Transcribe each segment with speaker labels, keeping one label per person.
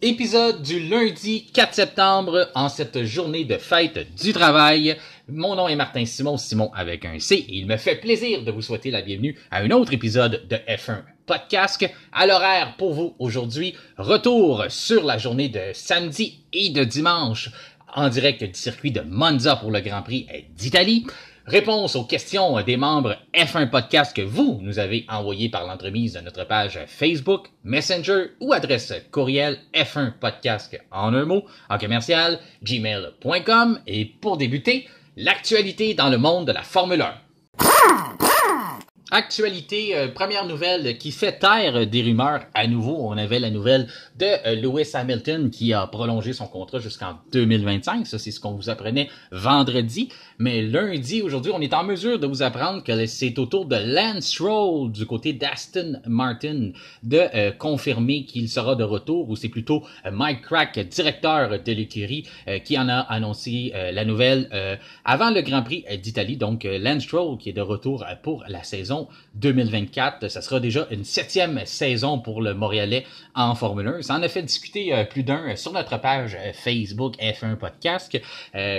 Speaker 1: Épisode du lundi 4 septembre, en cette journée de fête du travail. Mon nom est Martin Simon avec un C, et il me fait plaisir de vous souhaiter la bienvenue à un autre épisode de F1 Podcast. À l'horaire pour vous aujourd'hui, retour sur la journée de samedi et de dimanche en direct du circuit de Monza pour le Grand Prix d'Italie. Réponse aux questions des membres F1 Podcast que vous nous avez envoyées par l'entremise de notre page Facebook, Messenger ou adresse courriel F1podcast en un mot, en commercial, gmail.com. Et pour débuter, l'actualité dans le monde de la Formule 1. Actualité, première nouvelle qui fait taire des rumeurs à nouveau. On avait la nouvelle de Lewis Hamilton qui a prolongé son contrat jusqu'en 2025. Ça, c'est ce qu'on vous apprenait vendredi. Mais lundi, aujourd'hui, on est en mesure de vous apprendre que c'est au tour de Lance Stroll du côté d'Aston Martin de confirmer qu'il sera de retour, ou c'est plutôt Mike Crack, directeur de l'écurie, qui en a annoncé la nouvelle avant le Grand Prix d'Italie. Donc, Lance Stroll qui est de retour pour la saison 2024. Ça sera déjà une 7e saison pour le Montréalais en Formule 1. Ça en a fait discuter plus d'un sur notre page Facebook F1 Podcast.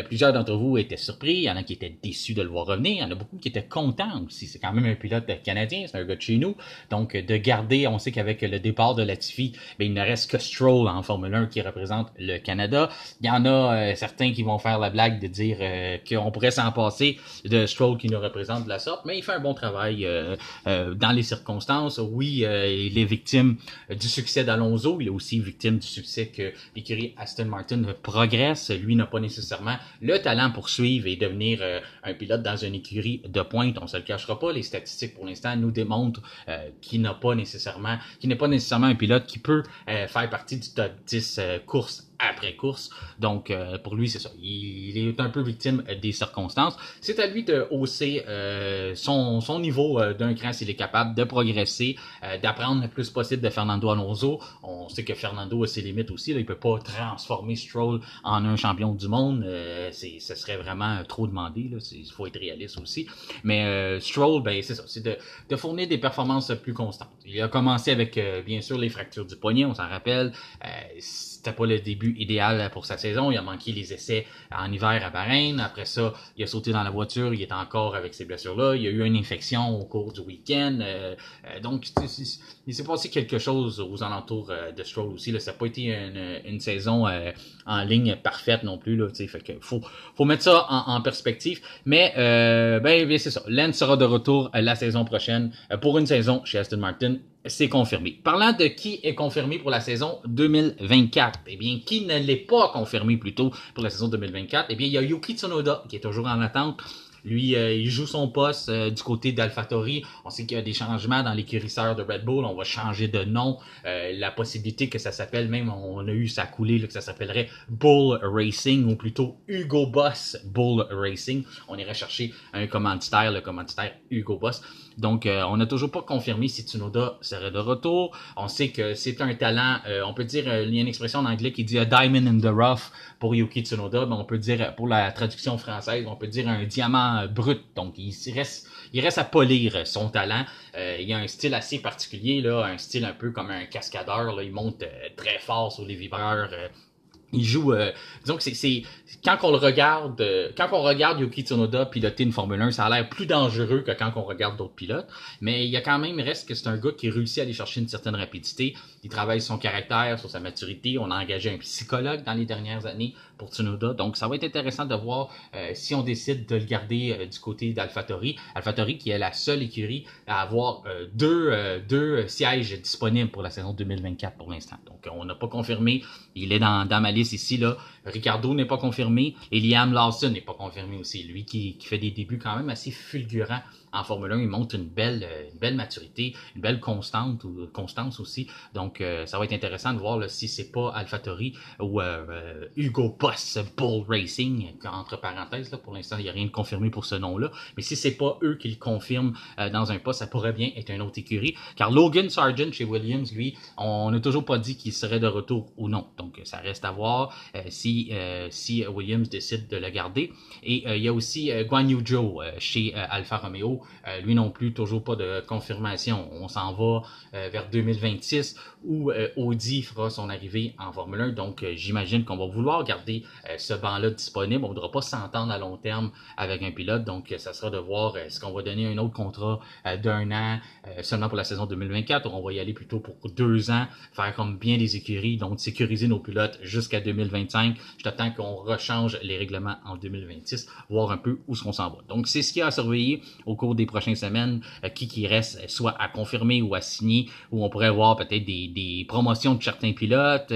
Speaker 1: Plusieurs d'entre vous étaient surpris. Il y en a qui étaient déçus de le voir revenir. Il y en a beaucoup qui étaient contents aussi. C'est quand même un pilote canadien. C'est un gars de chez nous. Donc, de garder, on sait qu'avec le départ de Latifi, il ne reste que Stroll en Formule 1 qui représente le Canada. Il y en a certains qui vont faire la blague de dire qu'on pourrait s'en passer de Stroll qui nous représente de la sorte. Mais il fait un bon travail dans les circonstances. Oui, il est victime du succès d'Alonso. Il est aussi victime du succès que l'écurie Aston Martin progresse. Lui n'a pas nécessairement le talent pour suivre et devenir un pilote dans une écurie de pointe. On se le cachera pas. Les statistiques pour l'instant nous démontrent qu'il n'est pas nécessairement un pilote qui peut faire partie du top 10 course après course. Donc, pour lui, c'est ça. Il est un peu victime des circonstances. C'est à lui de hausser son niveau d'un cran s'il est capable de progresser, d'apprendre le plus possible de Fernando Alonso. On sait que Fernando a ses limites aussi. Là. Il peut pas transformer Stroll en un champion du monde. Ce serait vraiment trop demandé. Il faut être réaliste aussi. Mais Stroll, c'est ça. C'est de fournir des performances plus constantes. Il a commencé avec, bien sûr, les fractures du poignet. On s'en rappelle. C'était pas le début idéal pour sa saison. Il a manqué les essais en hiver à Bahreïn. Après ça, il a sauté dans la voiture. Il est encore avec ces blessures-là. Il y a eu une infection au cours du week-end. Donc, il s'est passé quelque chose aux alentours de Stroll aussi. Là. Ça n'a pas été une saison en ligne parfaite non plus. Là, fait que faut mettre ça en perspective. Mais c'est ça. Lance sera de retour la saison prochaine pour une saison chez Aston Martin. C'est confirmé. Parlant de qui est confirmé pour la saison 2024, eh bien, qui ne l'est pas confirmé plutôt pour la saison 2024, eh bien, il y a Yuki Tsunoda qui est toujours en attente. Lui, il joue son poste du côté d'AlphaTauri. On sait qu'il y a des changements dans l'écurie-sœur de Red Bull. On va changer de nom. La possibilité que ça s'appelle, même on a eu ça coulé, que ça s'appellerait Bull Racing, ou plutôt Hugo Boss Bull Racing. On irait chercher un commanditaire, le commanditaire Hugo Boss. Donc, on n'a toujours pas confirmé si Tsunoda serait de retour. On sait que c'est un talent, on peut dire, il y a une expression en anglais qui dit a diamond in the rough pour Yuki Tsunoda, mais on peut dire, pour la traduction française, on peut dire un diamant brut. Donc, il reste à polir son talent. Il a un style assez particulier, là, un style un peu comme un cascadeur. Là, il monte très fort sur les vibreurs. Il joue, disons que c'est quand on regarde Yuki Tsunoda piloter une Formule 1, ça a l'air plus dangereux que quand on regarde d'autres pilotes. Mais il y a quand même, reste que c'est un gars qui réussit à aller chercher une certaine rapidité. Il travaille sur son caractère, sur sa maturité. On a engagé un psychologue dans les dernières années pour Tsunoda. Donc, ça va être intéressant de voir si on décide de le garder du côté d'AlphaTauri. AlphaTauri qui est la seule écurie à avoir deux sièges disponibles pour la saison 2024 pour l'instant. Donc, on n'a pas confirmé. Il est dans ma liste ici, là. Ricardo n'est pas confirmé. Et Liam Lawson n'est pas confirmé aussi. Lui qui fait des débuts quand même assez fulgurants en Formule 1. Il montre une belle maturité, une belle constance aussi. Donc, ça va être intéressant de voir là, si c'est pas AlphaTauri ou Hugo Boss Bull Racing, entre parenthèses. Là, pour l'instant, il n'y a rien de confirmé pour ce nom-là. Mais si c'est pas eux qui le confirment dans un poste, ça pourrait bien être une autre écurie. Car Logan Sargent chez Williams, lui, on n'a toujours pas dit qu'il serait de retour ou non. Donc, ça reste à voir si si Williams décide de le garder. Et il y a aussi Guan Yu Zhou chez Alfa Romeo. Lui non plus, toujours pas de confirmation. On s'en va vers 2026 où Audi fera son arrivée en Formule 1. Donc, j'imagine qu'on va vouloir garder ce banc-là disponible. On ne voudra pas s'entendre à long terme avec un pilote. Donc, ça sera de voir est-ce qu'on va donner un autre contrat d'1 an seulement pour la saison 2024 ou on va y aller plutôt pour 2 ans, faire comme bien les écuries, donc sécuriser nos pilotes jusqu'à 2025. Je t'attends qu'on rechange les règlements en 2026, voir un peu où est-ce qu'on s'en va. Donc, c'est ce qu'il y a à surveiller au cours des prochaines semaines, qui reste soit à confirmer ou à signer, où on pourrait voir peut-être des promotions de certains pilotes,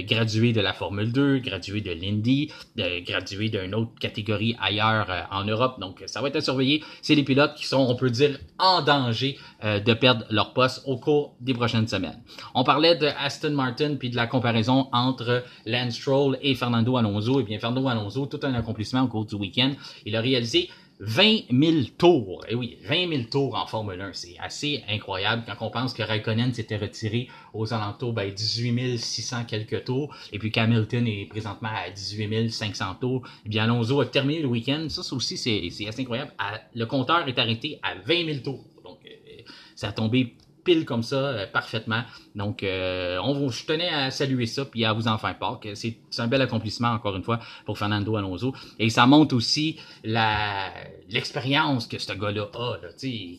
Speaker 1: gradués de la Formule 2, gradués de l'Indy, gradués d'une autre catégorie ailleurs en Europe. Donc, ça va être à surveiller. C'est les pilotes qui sont, on peut dire, en danger de perdre leur poste au cours des prochaines semaines. On parlait de Aston Martin puis de la comparaison entre Lance Stroll et Fernando Alonso. Eh bien, Fernando Alonso, tout un accomplissement au cours du week-end. Il a réalisé 20 000 tours. Et oui, 20 000 tours en Formule 1. C'est assez incroyable quand on pense que Raikkonen s'était retiré aux alentours 18 600 quelques tours. Et puis Hamilton est présentement à 18 500 tours. Et bien, Alonso a terminé le week-end. Ça aussi, c'est assez incroyable. Le compteur est arrêté à 20 000 tours. Donc, ça a tombé pile comme ça, parfaitement. Donc, je tenais à saluer ça puis à vous en faire part. C'est un bel accomplissement, encore une fois, pour Fernando Alonso. Et ça montre aussi l'expérience que ce gars-là a. Là.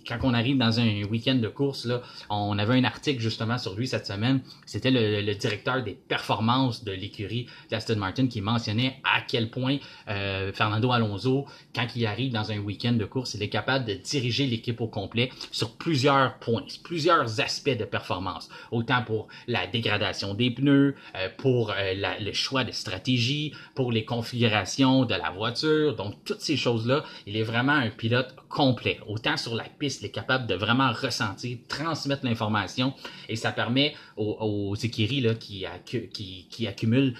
Speaker 1: Quand on arrive dans un week-end de course, là, on avait un article justement sur lui cette semaine. C'était le directeur des performances de l'écurie d'Aston Martin qui mentionnait à quel point Fernando Alonso, quand il arrive dans un week-end de course, il est capable de diriger l'équipe au complet sur plusieurs points, plusieurs aspects de performance. Autant pour la dégradation des pneus, pour le choix de stratégie, pour les configurations de la voiture. Donc, toutes ces choses-là, il est vraiment un pilote complet. Autant sur la piste, il est capable de vraiment ressentir, transmettre l'information et ça permet aux écuries là, qui accumulent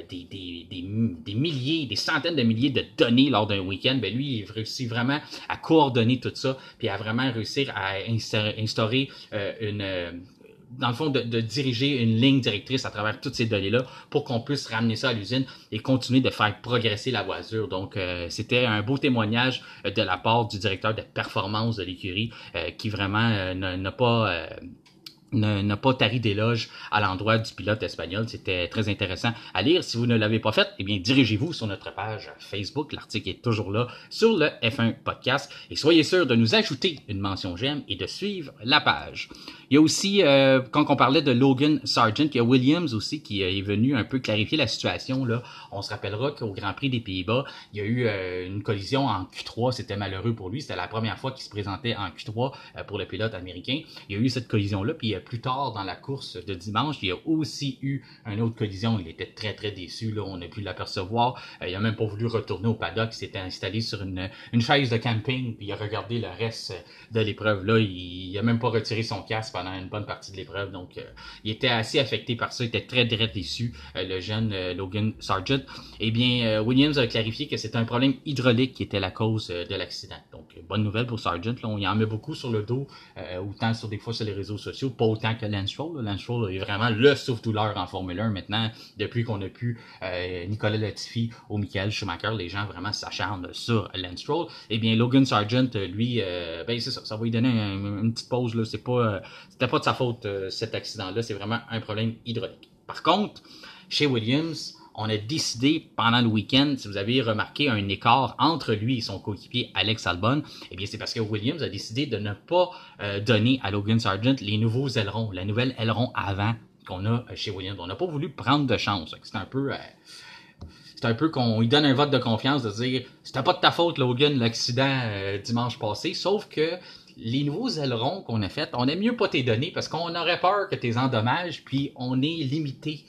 Speaker 1: des milliers, des centaines de milliers de données lors d'un week-end. Ben lui, il réussit vraiment à coordonner tout ça puis à vraiment réussir à instaurer dans le fond, de diriger une ligne directrice à travers toutes ces données-là pour qu'on puisse ramener ça à l'usine et continuer de faire progresser la voiture. Donc, c'était un beau témoignage de la part du directeur de performance de l'écurie qui vraiment n'a pas tari d'éloge à l'endroit du pilote espagnol. C'était très intéressant à lire. Si vous ne l'avez pas fait, eh bien, dirigez-vous sur notre page Facebook. L'article est toujours là sur le F1 Podcast. Et soyez sûr de nous ajouter une mention j'aime et de suivre la page. Il y a aussi, quand on parlait de Logan Sargent, il y a Williams aussi qui est venu un peu clarifier la situation. Là. On se rappellera qu'au Grand Prix des Pays-Bas, il y a eu une collision en Q3. C'était malheureux pour lui. C'était la première fois qu'il se présentait en Q3 pour le pilote américain. Il y a eu cette collision-là, puis plus tard dans la course de dimanche, il y a aussi eu une autre collision. Il était très, très déçu. Là. On a pu l'apercevoir. Il n'a même pas voulu retourner au paddock. Il s'était installé sur une chaise de camping, puis il a regardé le reste de l'épreuve. Là, il n'a même pas retiré son casque pendant une bonne partie de l'épreuve. Donc, il était assez affecté par ça. Il était très, très déçu, le jeune Logan Sargent. Eh bien, Williams a clarifié que c'était un problème hydraulique qui était la cause de l'accident. Donc, bonne nouvelle pour Sargent. Là, on y en met beaucoup sur le dos, autant des fois sur les réseaux sociaux, pas autant que Lance Stroll. Lance Stroll est vraiment le souffle-douleur en Formule 1 maintenant, depuis qu'on a pu Nicolas Latifi ou Michael Schumacher. Les gens vraiment s'acharnent sur Lance Stroll. Eh bien, Logan Sargent, lui, ben c'est ça. Ça va lui donner une petite pause. Là. C'était pas de sa faute, cet accident-là. C'est vraiment un problème hydraulique. Par contre, chez Williams, on a décidé pendant le week-end, si vous avez remarqué un écart entre lui et son coéquipier Alex Albon, eh bien c'est parce que Williams a décidé de ne pas donner à Logan Sargent les nouveaux ailerons, la nouvelle aileron avant qu'on a chez Williams. On n'a pas voulu prendre de chance. C'est un peu qu'on lui donne un vote de confiance de dire c'était pas de ta faute Logan l'accident dimanche passé, sauf que les nouveaux ailerons qu'on a fait, on aime mieux pas t'es donner parce qu'on aurait peur que t'es endommages, puis on est limité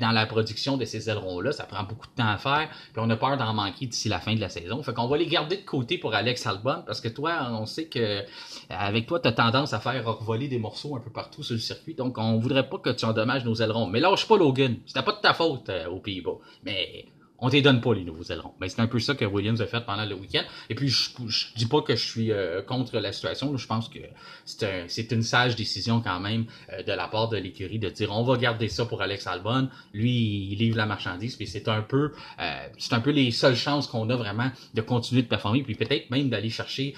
Speaker 1: dans la production de ces ailerons-là. Ça prend beaucoup de temps à faire, puis on a peur d'en manquer d'ici la fin de la saison. Fait qu'on va les garder de côté pour Alex Albon, parce que toi, on sait que avec toi, t'as tendance à faire revoler des morceaux un peu partout sur le circuit, donc on voudrait pas que tu endommages nos ailerons. Mais lâche pas Logan, c'était pas de ta faute aux Pays-Bas. Mais on te les donne pas les nouveaux ailerons. Ben, c'est un peu ça que Williams a fait pendant le week-end. Et puis je dis pas que je suis contre la situation. Je pense que c'est une sage décision quand même de la part de l'écurie de dire on va garder ça pour Alex Albon. Lui, il livre la marchandise. Puis c'est un peu les seules chances qu'on a vraiment de continuer de performer. Puis peut-être même d'aller chercher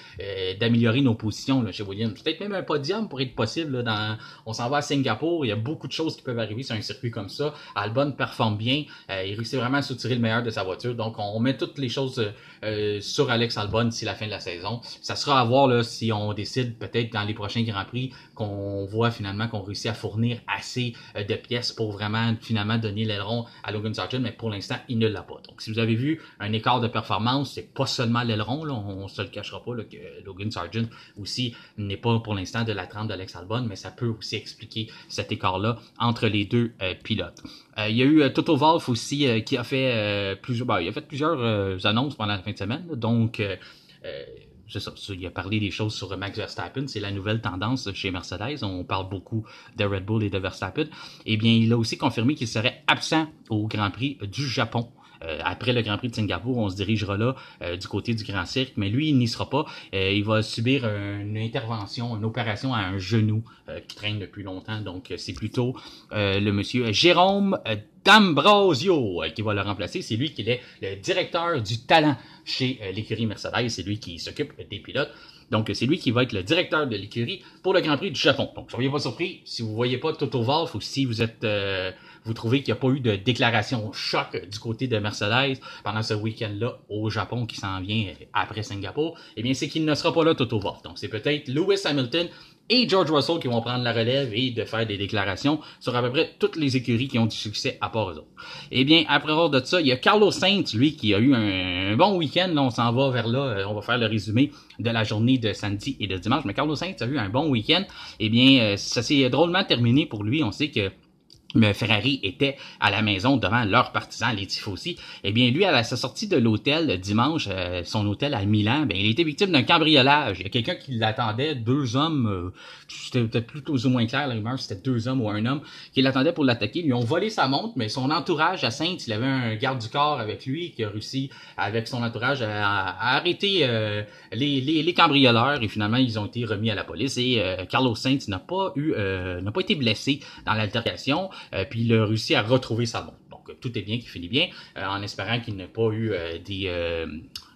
Speaker 1: d'améliorer nos positions là, chez Williams. Peut-être même un podium pourrait être possible. Là, on s'en va à Singapour. Il y a beaucoup de choses qui peuvent arriver sur un circuit comme ça. Albon performe bien. Il réussit vraiment à soutirer le meilleur de sa voiture. Donc, on met toutes les choses sur Alex Albon d'ici la fin de la saison. Ça sera à voir là, si on décide peut-être dans les prochains Grands Prix qu'on voit finalement qu'on réussit à fournir assez de pièces pour vraiment finalement donner l'aileron à Logan Sargent, mais pour l'instant, il ne l'a pas. Donc, si vous avez vu un écart de performance, c'est pas seulement l'aileron, là, on se le cachera pas là, que Logan Sargent aussi n'est pas pour l'instant de la trempe d'Alex Albon, mais ça peut aussi expliquer cet écart-là entre les deux pilotes. Il y a eu Toto Wolff aussi qui a fait plusieurs annonces pendant la fin de semaine. Là, donc, c'est ça, il a parlé des choses sur Max Verstappen. C'est la nouvelle tendance chez Mercedes. On parle beaucoup de Red Bull et de Verstappen. Eh bien, il a aussi confirmé qu'il serait absent au Grand Prix du Japon. Après le Grand Prix de Singapour, on se dirigera là du côté du Grand Cirque, mais lui, il n'y sera pas. Il va subir une intervention, une opération à un genou qui traîne depuis longtemps. Donc, c'est plutôt le monsieur Jérôme D'Ambrosio qui va le remplacer. C'est lui qui est le directeur du talent chez l'écurie Mercedes. C'est lui qui s'occupe des pilotes. Donc, c'est lui qui va être le directeur de l'écurie pour le Grand Prix du Japon. Donc, soyez pas surpris si vous voyez pas Toto Wolff ou si vous êtes vous trouvez qu'il n'y a pas eu de déclaration choc du côté de Mercedes pendant ce week-end-là au Japon qui s'en vient après Singapour, eh bien, c'est qu'il ne sera pas là, Toto Wolff. Donc, c'est peut-être Lewis Hamilton et George Russell qui vont prendre la relève et de faire des déclarations sur à peu près toutes les écuries qui ont du succès à part eux autres. Eh bien, après avoir de ça, il y a Carlos Sainz, lui, qui a eu un bon week-end. Là, on s'en va vers là. On va faire le résumé de la journée de samedi et de dimanche. Mais Carlos Sainz a eu un bon week-end. Eh bien, ça s'est drôlement terminé pour lui. On sait que Ferrari était à la maison devant leurs partisans, les tifosi. Eh bien, lui, à sa sortie de l'hôtel dimanche, son hôtel à Milan, il était victime d'un cambriolage. Il y a quelqu'un qui l'attendait, deux hommes, c'était peut-être plutôt ou moins clair, la rumeur, c'était deux hommes ou un homme, qui l'attendaient pour l'attaquer. Ils lui ont volé sa montre, mais son entourage à Saintes, il avait un garde du corps avec lui qui a réussi, avec son entourage, à arrêter les cambrioleurs. Et finalement, ils ont été remis à la police. Et Carlos Sainz n'a pas été blessé dans l'altercation. Puis il a réussi à retrouver sa montre. Donc, tout est bien qui finit bien, en espérant qu'il n'ait pas eu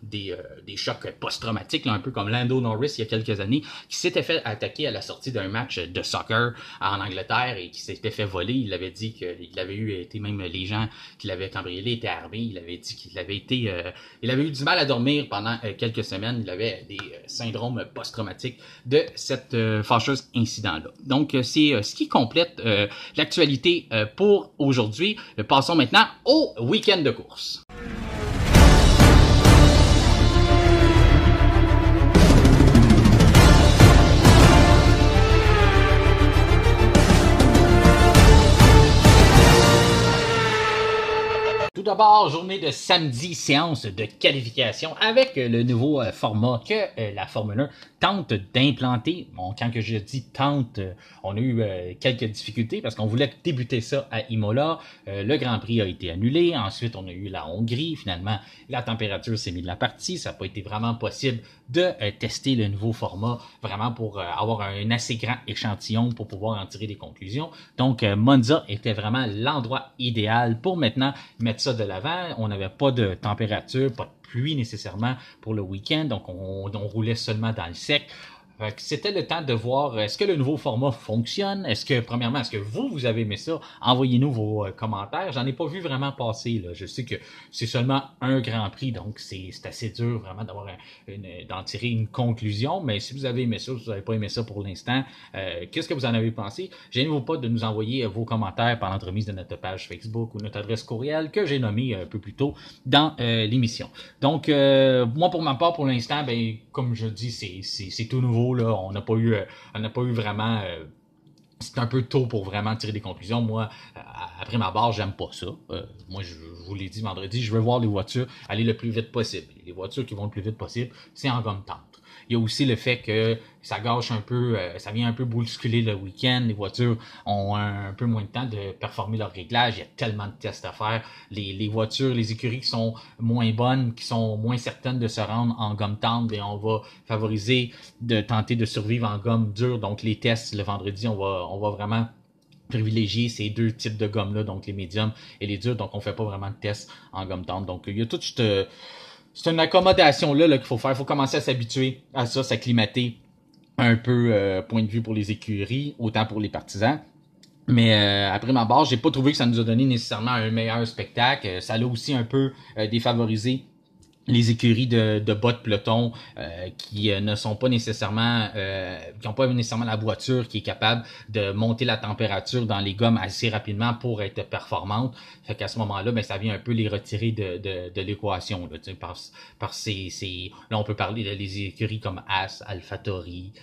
Speaker 1: des chocs post-traumatiques, là, un peu comme Lando Norris il y a quelques années, qui s'était fait attaquer à la sortie d'un match de soccer en Angleterre et qui s'était fait voler. Il avait dit qu'il avait été, même les gens qui l'avaient cambriolé étaient armés. Il avait dit qu'il avait été, il avait eu du mal à dormir pendant quelques semaines. Il avait des syndromes post-traumatiques de cette fâcheuse incident-là. Donc, c'est ce qui complète l'actualité pour aujourd'hui. Passons maintenant au week-end de course. Tout d'abord, journée de samedi, séance de qualification avec le nouveau format que la Formule 1 tente d'implanter. Bon, quand que je dis tente, on a eu quelques difficultés parce qu'on voulait débuter ça à Imola. Le Grand Prix a été annulé. Ensuite, on a eu la Hongrie. Finalement, la température s'est mise de la partie. Ça n'a pas été vraiment possible de tester le nouveau format vraiment pour avoir un assez grand échantillon pour pouvoir en tirer des conclusions. Donc, Monza était vraiment l'endroit idéal pour maintenant mettre ça de l'avant. On n'avait pas de température, pas de pluie nécessairement pour le week-end, donc on roulait seulement dans le sec. C'était le temps de voir, est-ce que le nouveau format fonctionne? Premièrement, est-ce que vous avez aimé ça? Envoyez-nous vos commentaires. J'en ai pas vu vraiment passer, là. Je sais que c'est seulement un Grand Prix, donc c'est assez dur vraiment d'en tirer une conclusion. Mais si vous avez aimé ça, si vous n'avez pas aimé ça pour l'instant, qu'est-ce que vous en avez pensé? Gênez-vous pas de nous envoyer vos commentaires par l'entremise de notre page Facebook ou notre adresse courriel que j'ai nommée un peu plus tôt dans l'émission. Donc, moi, pour ma part, pour l'instant, comme je dis, c'est tout nouveau. Là, on n'a pas eu vraiment. C'est un peu tôt pour vraiment tirer des conclusions. Moi, après ma barre, j'aime pas ça. Moi, je vous l'ai dit vendredi, je veux voir les voitures aller le plus vite possible. Les voitures qui vont le plus vite possible, c'est en gomme tendre. Il y a aussi le fait que ça gâche un peu, ça vient un peu bousculer le week-end. Les voitures ont un peu moins de temps de performer leur réglage. Il y a tellement de tests à faire. Les voitures, les écuries qui sont moins bonnes, qui sont moins certaines de se rendre en gomme tendre, et on va favoriser de tenter de survivre en gomme dure. Donc les tests le vendredi, on va vraiment privilégier ces deux types de gommes-là, donc les médiums et les durs. Donc on fait pas vraiment de tests en gomme tendre. Donc il y a toute c'est une accommodation là qu'il faut faire. Il faut commencer à s'habituer à ça, s'acclimater un peu, point de vue pour les écuries, autant pour les partisans. Mais après ma barre, j'ai pas trouvé que ça nous a donné nécessairement un meilleur spectacle. Ça l'a aussi un peu défavorisé les écuries de bas de peloton qui ne sont pas nécessairement qui n'ont pas nécessairement la voiture qui est capable de monter la température dans les gommes assez rapidement pour être performante. Fait qu'à ce moment-là, ben ça vient un peu les retirer de l'équation là, par là on peut parler de les écuries comme As, AlphaTauri,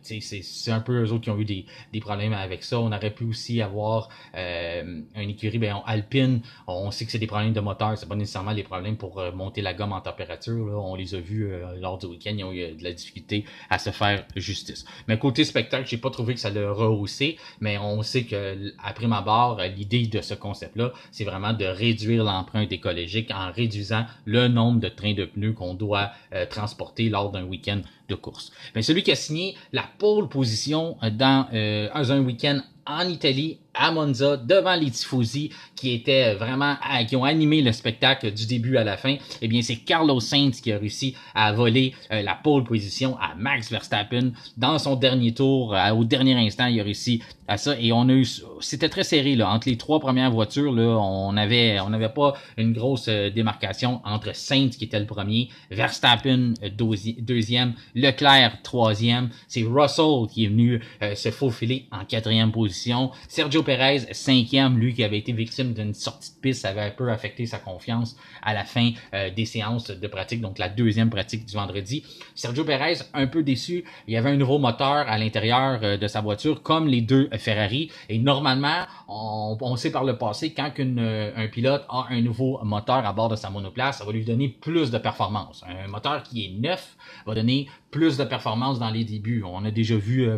Speaker 1: c'est un peu eux autres qui ont eu des problèmes avec ça. On aurait pu aussi avoir une écurie Alpine, on sait que c'est des problèmes de moteur, c'est pas nécessairement les problèmes pour monter la gomme en température, là. On les a vus lors du week-end, ils ont eu de la difficulté à se faire justice. Mais côté spectacle, j'ai pas trouvé que ça l'a rehaussé, mais on sait que après ma barre, l'idée de ce concept-là, c'est vraiment de réduire l'empreinte écologique en réduisant le nombre de trains de pneus qu'on doit transporter lors d'un week-end de course. Ben, celui qui a signé la pole position dans un week-end en Italie, à Monza, devant les tifosi qui étaient vraiment, qui ont animé le spectacle du début à la fin, eh bien, c'est Carlos Sainz qui a réussi à voler la pole position à Max Verstappen dans son dernier tour. Au dernier instant, il a réussi à ça, et on a eu, c'était très serré, là, entre les trois premières voitures, là, on n'avait pas une grosse démarcation entre Sainz qui était le premier, Verstappen deuxième, Leclerc troisième, c'est Russell qui est venu se faufiler en quatrième position, Sergio Perez cinquième, lui qui avait été victime d'une sortie de piste, ça avait un peu affecté sa confiance à la fin des séances de pratique, donc la deuxième pratique du vendredi. Sergio Perez un peu déçu, il y avait un nouveau moteur à l'intérieur de sa voiture comme les deux Ferrari, et normalement on sait par le passé quand un pilote a un nouveau moteur à bord de sa monoplace, ça va lui donner plus de performance. Un moteur qui est neuf va donner plus de performance dans les débuts. On a déjà vu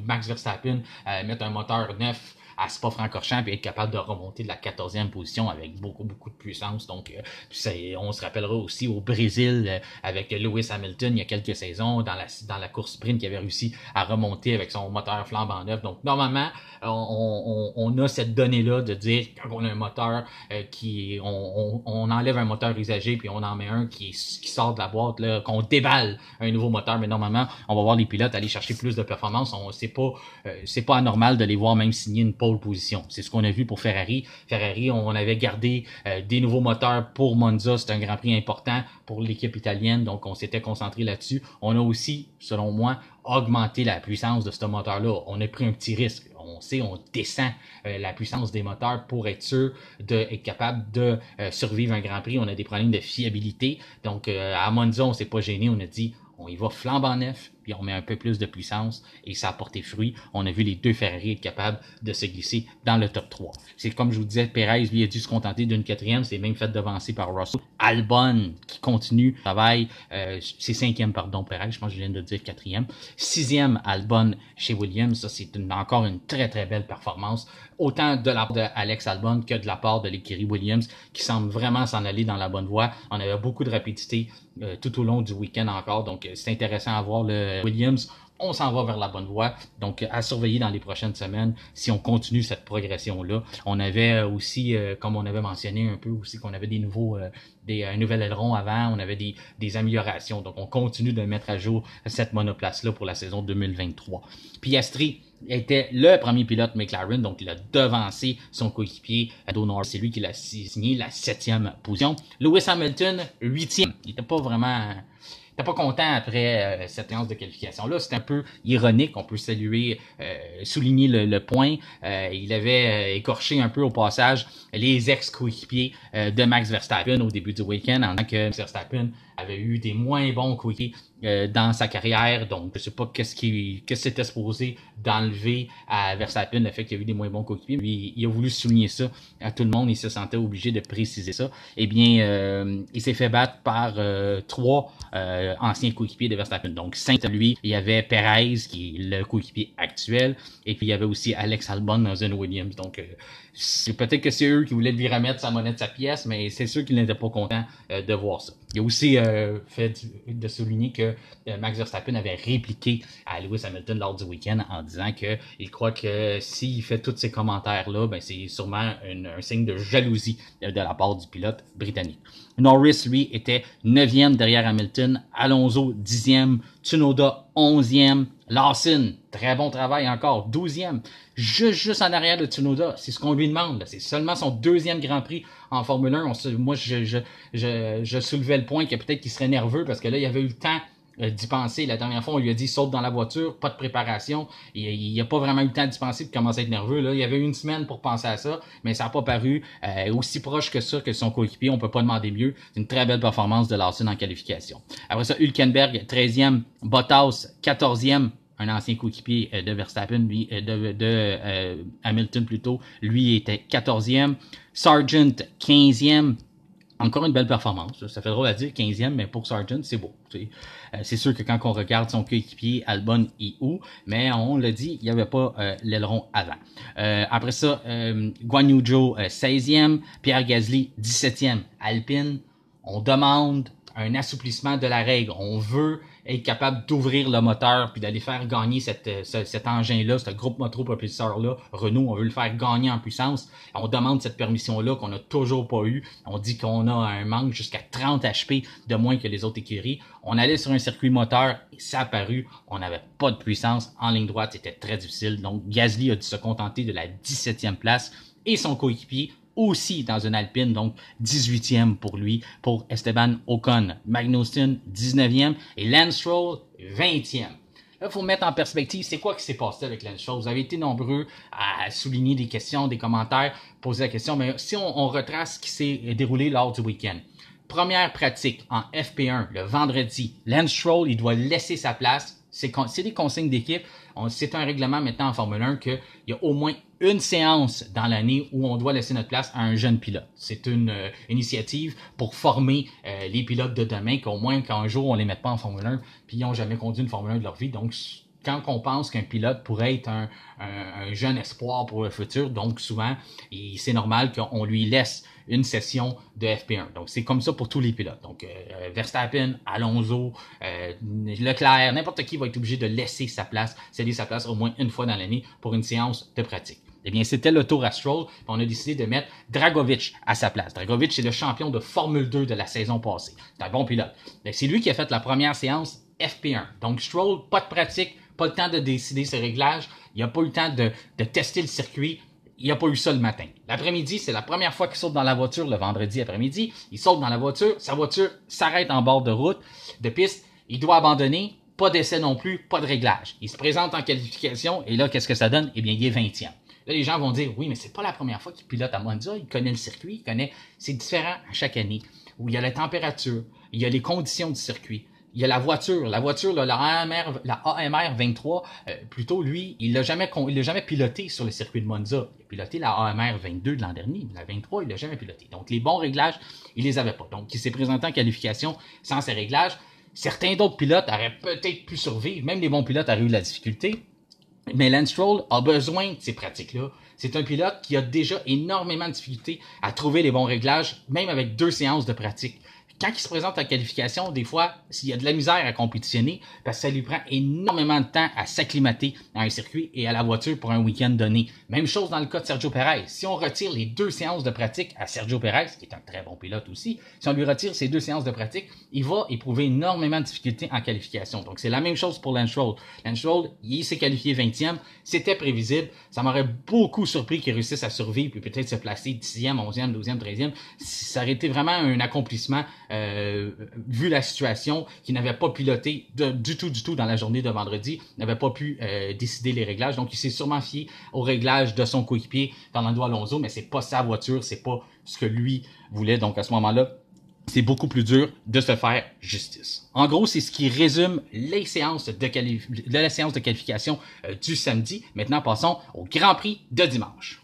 Speaker 1: Max Verstappen mettre un moteur neuf à Spa-Francorchamps et être capable de remonter de la 14e position avec beaucoup de puissance. Donc, on se rappellera aussi au Brésil avec Lewis Hamilton il y a quelques saisons dans la course sprint qui avait réussi à remonter avec son moteur flambant neuf. Donc, normalement, on a cette donnée-là de dire quand on a un moteur on enlève un moteur usagé puis on en met un qui sort de la boîte, là, qu'on déballe un nouveau moteur, mais normalement, on va voir les pilotes aller chercher plus de performance. C'est pas anormal de les voir même signer une pole position. C'est ce qu'on a vu pour Ferrari. Ferrari, on avait gardé des nouveaux moteurs pour Monza. C'est un Grand Prix important pour l'équipe italienne, donc on s'était concentré là-dessus. On a aussi, selon moi, augmenté la puissance de ce moteur-là. On a pris un petit risque. On descend la puissance des moteurs pour être sûr d'être capable de survivre un Grand Prix. On a des problèmes de fiabilité. Donc, à Monza, on s'est pas gêné. On a dit, on y va flambant neuf, puis on met un peu plus de puissance, et ça a porté fruit. On a vu les deux Ferrari être capables de se glisser dans le top 3. C'est comme je vous disais, Perez, lui, a dû se contenter d'une quatrième, c'est même fait devancer par Russell. Albon, qui continue, travaille, c'est cinquième, pardon, Perez, je pense que je viens de dire quatrième. Sixième, Albon chez Williams, ça c'est encore une très très belle performance, autant de la part d'Alex Albon que de la part de l'écurie Williams, qui semble vraiment s'en aller dans la bonne voie. On avait beaucoup de rapidité tout au long du week-end encore, donc c'est intéressant à voir le Williams. On s'en va vers la bonne voie, donc à surveiller dans les prochaines semaines si on continue cette progression-là. On avait aussi, comme on avait mentionné un peu aussi, qu'on avait un nouvel aileron avant, on avait des améliorations, donc on continue de mettre à jour cette monoplace-là pour la saison 2023. Piastri était le premier pilote McLaren, donc il a devancé son coéquipier Lando Norris, c'est lui qui l'a signé la 7e position. Lewis Hamilton, 8e, il était pas vraiment... T'es pas content après cette séance de qualification-là. C'est un peu ironique. On peut souligner le point. Il avait écorché un peu au passage les ex-coéquipiers de Max Verstappen au début du week-end, en tant que Max Verstappen avait eu des moins bons coéquipiers dans sa carrière. Donc, je sais pas qu'est-ce qui c'était supposé d'enlever à Verstappen, le fait qu'il y a eu des moins bons coéquipiers. Lui, il a voulu souligner ça à tout le monde. Il se sentait obligé de préciser ça. Eh bien, il s'est fait battre par 3 anciens coéquipiers de Verstappen. Donc, Sainz, lui, il y avait Perez, qui est le coéquipier actuel, et puis il y avait aussi Alex Albon dans une Williams. Donc, peut-être que c'est eux qui voulaient lui remettre sa monnaie de sa pièce, mais c'est sûr qu'ils n'étaient pas contents de voir ça. Il a aussi fait de souligner que Max Verstappen avait répliqué à Lewis Hamilton lors du week-end en disant que il croit que s'il fait tous ces commentaires-là, ben c'est sûrement un signe de jalousie de la part du pilote britannique. Norris, lui, était 9e derrière Hamilton, Alonso 10e, Tsunoda 11e, Lawson, très bon travail encore, 12e, juste en arrière de Tsunoda. C'est ce qu'on lui demande. C'est seulement son 2e Grand Prix en Formule 1. Moi, je soulevais le point que peut-être qu'il serait nerveux parce que là, il avait eu le temps d'y penser. La dernière fois, on lui a dit saute dans la voiture, pas de préparation. Il a pas vraiment eu le temps d'y penser et de commencer à être nerveux. Là, il y avait eu une semaine pour penser à ça, mais ça n'a pas paru aussi proche que ça que son coéquipier. On peut pas demander mieux. C'est une très belle performance de Lawson en qualification. Après ça, Hülkenberg, 13e, Bottas, 14e. Un ancien coéquipier de Verstappen, lui, de Hamilton plutôt, lui était 14e. Sargent, 15e. Encore une belle performance. Ça fait drôle à dire, 15e, mais pour Sargent, c'est beau. C'est sûr que quand on regarde son coéquipier, Albon et où, mais on l'a dit, il n'y avait pas l'aileron avant. Après ça, Guan Yu Zhou, 16e. Pierre Gasly, 17e. Alpine, on demande un assouplissement de la règle. On veut être capable d'ouvrir le moteur puis d'aller faire gagner cet engin-là, ce groupe motopropulseur-là. Renault, on veut le faire gagner en puissance. On demande cette permission-là qu'on n'a toujours pas eu. On dit qu'on a un manque jusqu'à 30 HP de moins que les autres écuries. On allait sur un circuit moteur et ça a apparu. On n'avait pas de puissance. En ligne droite, c'était très difficile. Donc, Gasly a dû se contenter de la 17e place et son coéquipier aussi dans une Alpine, donc 18e pour lui, pour Esteban Ocon. Magnussen, 19e, et Lance Stroll, 20e. Là, il faut mettre en perspective, c'est quoi qui s'est passé avec Lance Stroll? Vous avez été nombreux à souligner des questions, des commentaires, poser la question, mais si on retrace ce qui s'est déroulé lors du week-end. Première pratique en FP1, le vendredi, Lance Stroll, il doit laisser sa place. C'est des consignes d'équipe. C'est un règlement maintenant en Formule 1 qu'il y a au moins une séance dans l'année où on doit laisser notre place à un jeune pilote. C'est une initiative pour former les pilotes de demain, qu'au moins qu'un jour on les mette pas en Formule 1 puis ils n'ont jamais conduit une Formule 1 de leur vie. Donc, quand on pense qu'un pilote pourrait être un jeune espoir pour le futur, donc souvent, c'est normal qu'on lui laisse une session de FP1. Donc, c'est comme ça pour tous les pilotes. Donc, Verstappen, Alonso, Leclerc, n'importe qui va être obligé de laisser sa place, céder sa place au moins une fois dans l'année pour une séance de pratique. Eh bien, c'était le tour à Stroll. On a décidé de mettre Dragovic à sa place. Dragovic, c'est le champion de Formule 2 de la saison passée. C'est un bon pilote. C'est lui qui a fait la première séance FP1. Donc, Stroll, pas de pratique, pas le temps de décider ses réglages. Il n'a pas eu le temps de tester le circuit. Il n'y a pas eu ça le matin. L'après-midi, c'est la première fois qu'il saute dans la voiture le vendredi après-midi. Il saute dans la voiture. Sa voiture s'arrête en bord de route, de piste. Il doit abandonner. Pas d'essai non plus, pas de réglage. Il se présente en qualification et là, qu'est-ce que ça donne? Eh bien, il est 20e. Là, les gens vont dire, oui, mais c'est pas la première fois qu'il pilote à Monza. Il connaît le circuit, il connaît. C'est différent à chaque année. Où il y a la température, il y a les conditions du circuit. Il y a la voiture, là, la AMR 23, plutôt, lui, il l'a jamais piloté sur le circuit de Monza. Il a piloté la AMR 22 de l'an dernier, mais la 23, il l'a jamais piloté. Donc, les bons réglages, il les avait pas. Donc, il s'est présenté en qualification sans ces réglages. Certains d'autres pilotes auraient peut-être pu survivre, même les bons pilotes auraient eu de la difficulté. Mais Lance Stroll a besoin de ces pratiques-là. C'est un pilote qui a déjà énormément de difficultés à trouver les bons réglages, même avec 2 séances de pratique. Quand il se présente en qualification, des fois, s'il y a de la misère à compétitionner, parce que ça lui prend énormément de temps à s'acclimater à un circuit et à la voiture pour un week-end donné. Même chose dans le cas de Sergio Perez. Si on retire les 2 séances de pratique à Sergio Perez, qui est un très bon pilote aussi, si on lui retire ces 2 séances de pratique, il va éprouver énormément de difficultés en qualification. Donc, c'est la même chose pour Lance Stroll. Lance Stroll, il s'est qualifié 20e. C'était prévisible. Ça m'aurait beaucoup surpris qu'il réussisse à survivre puis peut-être se placer 10e, 11e, 12e, 13e. Ça aurait été vraiment un accomplissement vu la situation, qui n'avait pas piloté du tout dans la journée de vendredi, n'avait pas pu décider les réglages. Donc, il s'est sûrement fié aux réglages de son coéquipier Fernando Alonso, mais c'est pas sa voiture, c'est pas ce que lui voulait. Donc, à ce moment-là, c'est beaucoup plus dur de se faire justice. En gros, c'est ce qui résume les séances de la séance de qualification du samedi. Maintenant, passons au Grand Prix de dimanche.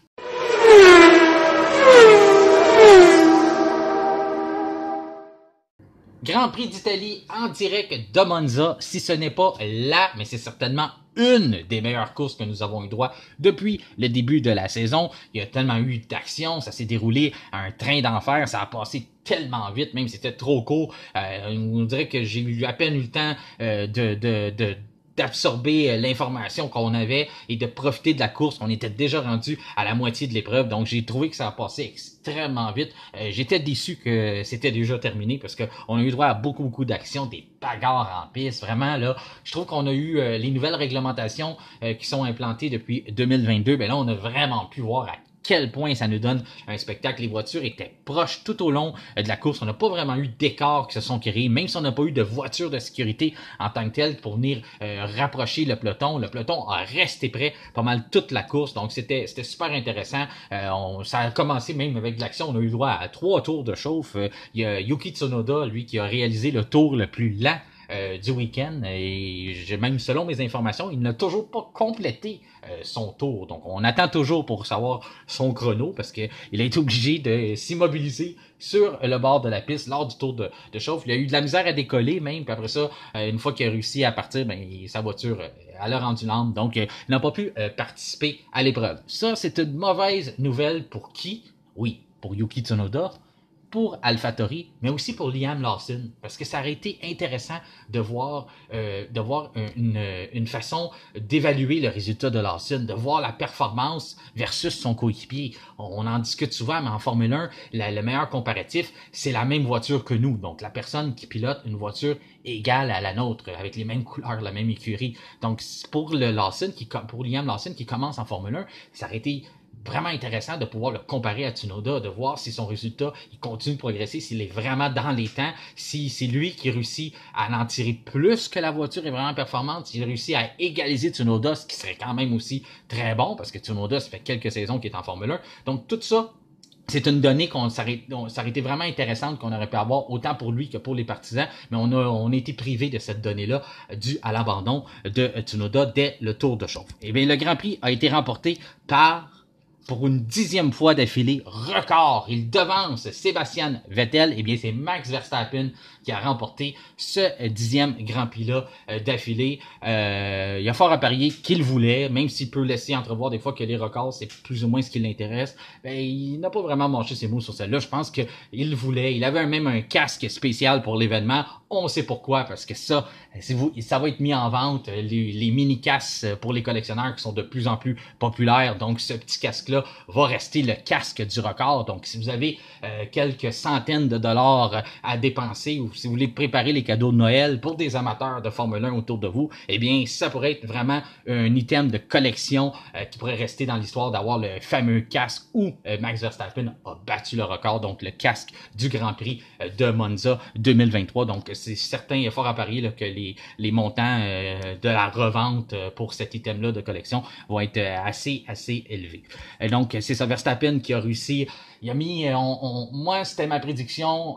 Speaker 1: Grand Prix d'Italie en direct de Monza, si ce n'est pas mais c'est certainement une des meilleures courses que nous avons eu droit depuis le début de la saison. Il y a tellement eu d'action, ça s'est déroulé à un train d'enfer, ça a passé tellement vite, même si c'était trop court. On dirait que j'ai eu à peine eu le temps d'absorber l'information qu'on avait et de profiter de la course. On était déjà rendu à la moitié de l'épreuve, donc j'ai trouvé que ça a passé extrêmement vite. J'étais déçu que c'était déjà terminé parce que on a eu droit à beaucoup d'actions, des bagarres en piste. Vraiment, là, je trouve qu'on a eu les nouvelles réglementations qui sont implantées depuis 2022. Ben là, on a vraiment pu voir à quel point ça nous donne un spectacle. Les voitures étaient proches tout au long de la course. On n'a pas vraiment eu d'écarts qui se sont créés, même si on n'a pas eu de voiture de sécurité en tant que telle pour venir rapprocher le peloton. Le peloton a resté prêt pas mal toute la course, donc c'était super intéressant. Ça a commencé même avec de l'action. On a eu droit à 3 tours de chauffe. Il y a Yuki Tsunoda, lui, qui a réalisé le tour le plus lent du week-end, et même selon mes informations, il n'a toujours pas complété son tour. Donc on attend toujours pour savoir son chrono parce que il a été obligé de s'immobiliser sur le bord de la piste lors du tour de chauffe. Il a eu de la misère à décoller même, puis après ça, une fois qu'il a réussi à partir, sa voiture elle a rendu lente, donc il n'a pas pu participer à l'épreuve. Ça, c'est une mauvaise nouvelle pour qui? Oui, pour Yuki Tsunoda, pour AlphaTauri, mais aussi pour Liam Lawson, parce que ça aurait été intéressant de voir une façon d'évaluer le résultat de Lawson, de voir la performance versus son coéquipier. On en discute souvent, mais en Formule 1, le meilleur comparatif, c'est la même voiture que nous. Donc, la personne qui pilote une voiture égale à la nôtre, avec les mêmes couleurs, la même écurie. Donc, pour Liam Lawson qui commence en Formule 1, ça aurait été vraiment intéressant de pouvoir le comparer à Tsunoda, de voir si son résultat il continue de progresser, s'il est vraiment dans les temps, si c'est lui qui réussit à en tirer plus que la voiture est vraiment performante, s'il réussit à égaliser Tsunoda, ce qui serait quand même aussi très bon, parce que Tsunoda, ça fait quelques saisons qu'il est en Formule 1. Donc tout ça, c'est une donnée ça aurait été vraiment intéressante qu'on aurait pu avoir autant pour lui que pour les partisans, mais on a été privé de cette donnée-là due à l'abandon de Tsunoda dès le tour de chauffe. Et bien, le Grand Prix a été remporté pour une 10e fois d'affilée, record. Il devance Sébastien Vettel. Eh bien, c'est Max Verstappen qui a remporté ce 10e Grand Prix-là d'affilée. Il y a fort à parier qu'il voulait, même s'il peut laisser entrevoir des fois que les records, c'est plus ou moins ce qui l'intéresse. Ben, il n'a pas vraiment mâché ses mots sur celle-là. Je pense qu'il voulait. Il avait même un casque spécial pour l'événement. On sait pourquoi, parce que ça va être mis en vente, les mini-casques pour les collectionneurs qui sont de plus en plus populaires. Donc, ce petit casque-là va rester le casque du record. Donc, si vous avez quelques centaines de dollars à dépenser ou si vous voulez préparer les cadeaux de Noël pour des amateurs de Formule 1 autour de vous, eh bien, ça pourrait être vraiment un item de collection qui pourrait rester dans l'histoire d'avoir le fameux casque où Max Verstappen a battu le record, donc le casque du Grand Prix de Monza 2023. Donc, c'est certain, il y a fort à parier là, que les montants de la revente pour cet item-là de collection vont être assez élevés. Donc, c'est ça, Verstappen qui a réussi. Il a mis, moi, c'était ma prédiction.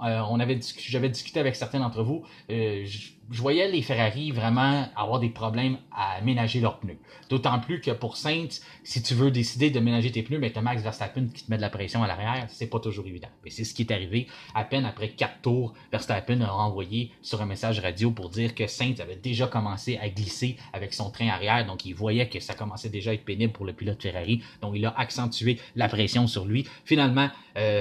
Speaker 1: J'avais discuté avec certains d'entre vous. Je voyais les Ferrari vraiment avoir des problèmes à ménager leurs pneus. D'autant plus que pour Sainz, si tu veux décider de ménager tes pneus, mais tu as Max Verstappen qui te met de la pression à l'arrière, c'est pas toujours évident. Et c'est ce qui est arrivé. À peine après 4 tours, Verstappen a envoyé sur un message radio pour dire que Sainz avait déjà commencé à glisser avec son train arrière. Donc, il voyait que ça commençait déjà à être pénible pour le pilote Ferrari. Donc, il a accentué la pression sur lui. Finalement,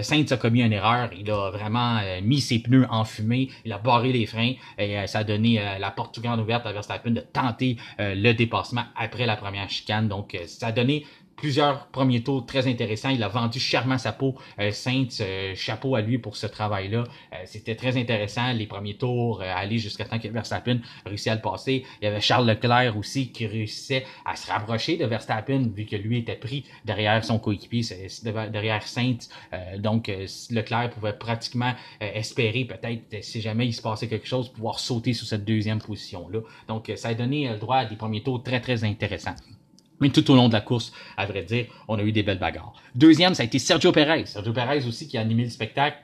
Speaker 1: Sainz a commis une erreur. Il a vraiment mis ses pneus en fumée. Il a barré les freins et ça a donné la porte tout grande ouverte à Verstappen de tenter le dépassement après la première chicane. Donc, ça a donné plusieurs premiers tours très intéressants. Il a vendu chèrement sa peau. Sainz, chapeau à lui pour ce travail-là. C'était très intéressant. Les premiers tours, aller jusqu'à temps que Verstappen réussit à le passer. Il y avait Charles Leclerc aussi qui réussissait à se rapprocher de Verstappen vu que lui était pris derrière son coéquipier, derrière Sainz. Donc, Leclerc pouvait pratiquement espérer peut-être, si jamais il se passait quelque chose, pouvoir sauter sur cette deuxième position-là. Donc, ça a donné le droit à des premiers tours très, très intéressants. Mais tout au long de la course, à vrai dire, on a eu des belles bagarres. Deuxième, ça a été Sergio Pérez. Sergio Pérez aussi qui a animé le spectacle.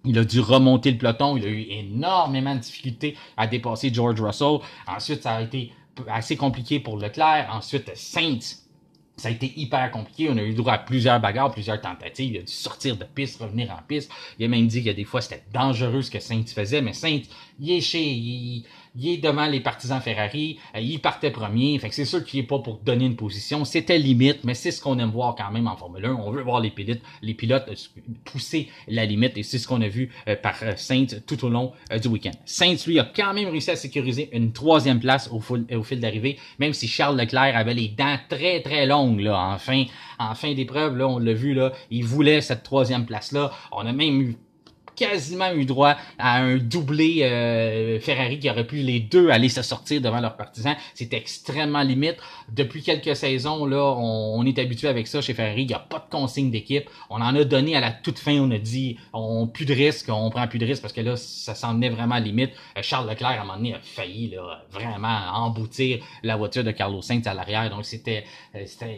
Speaker 1: Il a dû remonter le peloton. Il a eu énormément de difficultés à dépasser George Russell. Ensuite, ça a été assez compliqué pour Leclerc. Ensuite, Sainz. Ça a été hyper compliqué. On a eu droit à plusieurs bagarres, plusieurs tentatives. Il a dû sortir de piste, revenir en piste. Il a même dit que des fois, c'était dangereux ce que Sainz faisait. Mais Sainz, il est devant les partisans Ferrari. Il partait premier. Fait que c'est sûr qu'il est pas pour donner une position. C'était limite, mais c'est ce qu'on aime voir quand même en Formule 1. On veut voir les pilotes pousser la limite. Et c'est ce qu'on a vu par Sainz tout au long du week-end. Sainz, lui, a quand même réussi à sécuriser une 3e place au fil d'arrivée. Même si Charles Leclerc avait les dents très, très longues. Là, en fin d'épreuve, là, on l'a vu, là, il voulait cette 3e place-là. On a même quasiment eu droit à un doublé Ferrari qui aurait pu les deux aller se sortir devant leurs partisans. C'était extrêmement limite. Depuis quelques saisons, là, on est habitué avec ça chez Ferrari. Il n'y a pas de consigne d'équipe. On en a donné à la toute fin. On a dit, plus de risques, on prend plus de risques parce que là, ça s'en venait vraiment à limite. Charles Leclerc, à un moment donné, a failli là, vraiment emboutir la voiture de Carlos Sainz à l'arrière. Donc,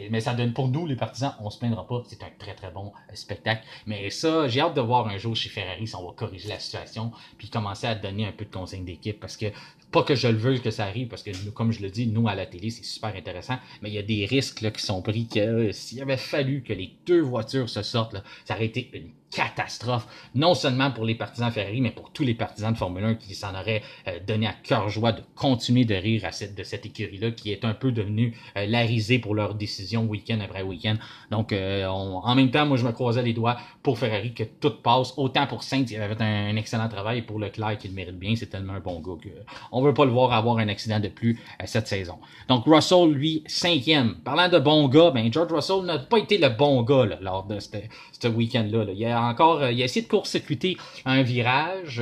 Speaker 1: mais ça donne pour nous, les partisans, on se plaindra pas. C'est un très, très bon spectacle. Mais ça, j'ai hâte de voir un jour chez Ferrari si on va corriger la situation puis commencer à donner un peu de consigne d'équipe parce que pas que je le veux que ça arrive parce que nous, comme je le dis, nous à la télé c'est super intéressant, mais il y a des risques là, qui sont pris que s'il avait fallu que les deux voitures se sortent, là, ça aurait été une catastrophe, non seulement pour les partisans Ferrari, mais pour tous les partisans de Formule 1 qui s'en auraient donné à cœur joie de continuer de rire de cette écurie-là qui est un peu devenue la risée pour leurs décisions week-end après week-end. Donc, en même temps, moi, je me croisais les doigts pour Ferrari que tout passe. Autant pour Sainz, il avait fait un excellent travail, et pour Leclerc, qui le mérite bien. C'est tellement un bon gars que on veut pas le voir avoir un accident de plus cette saison. Donc, Russell, lui, 5e. Parlant de bon gars, ben, George Russell n'a pas été le bon gars là, lors de ce week-end-là. Là. Il a essayé de court-circuiter un virage.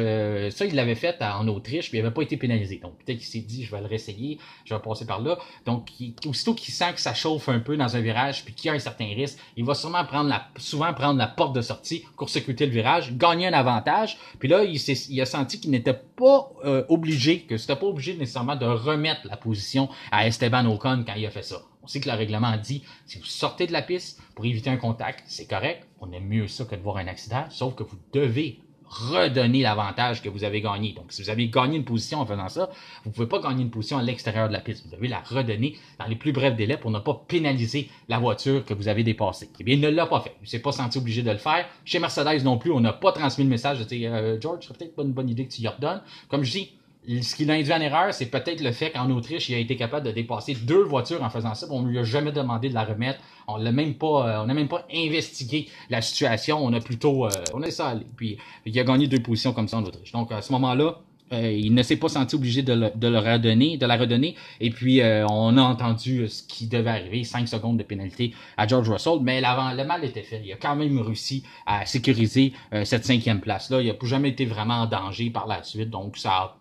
Speaker 1: Ça, il l'avait fait en Autriche, puis il n'avait pas été pénalisé. Donc, peut-être qu'il s'est dit, je vais le réessayer, je vais passer par là. Donc, aussitôt qu'il sent que ça chauffe un peu dans un virage, puis qu'il y a un certain risque, il va souvent prendre la porte de sortie, court-circuiter le virage, gagner un avantage. Puis là, il a senti qu'il n'était pas obligé, que c'était pas obligé nécessairement de remettre la position à Esteban Ocon quand il a fait ça. On sait que le règlement dit, si vous sortez de la piste pour éviter un contact, c'est correct. On aime mieux ça que de voir un accident, sauf que vous devez redonner l'avantage que vous avez gagné. Donc, si vous avez gagné une position en faisant ça, vous ne pouvez pas gagner une position à l'extérieur de la piste. Vous devez la redonner dans les plus brefs délais pour ne pas pénaliser la voiture que vous avez dépassée. Eh bien, il ne l'a pas fait. Il ne s'est pas senti obligé de le faire. Chez Mercedes non plus, on n'a pas transmis le message de dire George, c'est peut-être pas une bonne idée que tu y redonnes. Comme je dis, ce qui l'a induit en erreur, c'est peut-être le fait qu'en Autriche, il a été capable de dépasser 2 voitures en faisant ça. On ne lui a jamais demandé de la remettre. On n'a même pas investigué la situation. On a laissé aller. Puis, il a gagné 2 positions comme ça en Autriche. Donc, à ce moment-là, il ne s'est pas senti obligé de la redonner. Et puis, on a entendu ce qui devait arriver, 5 secondes de pénalité à George Russell. Mais le mal était fait. Il a quand même réussi à sécuriser cette 5e place-là. Il n'a jamais été vraiment en danger par la suite. Donc, ça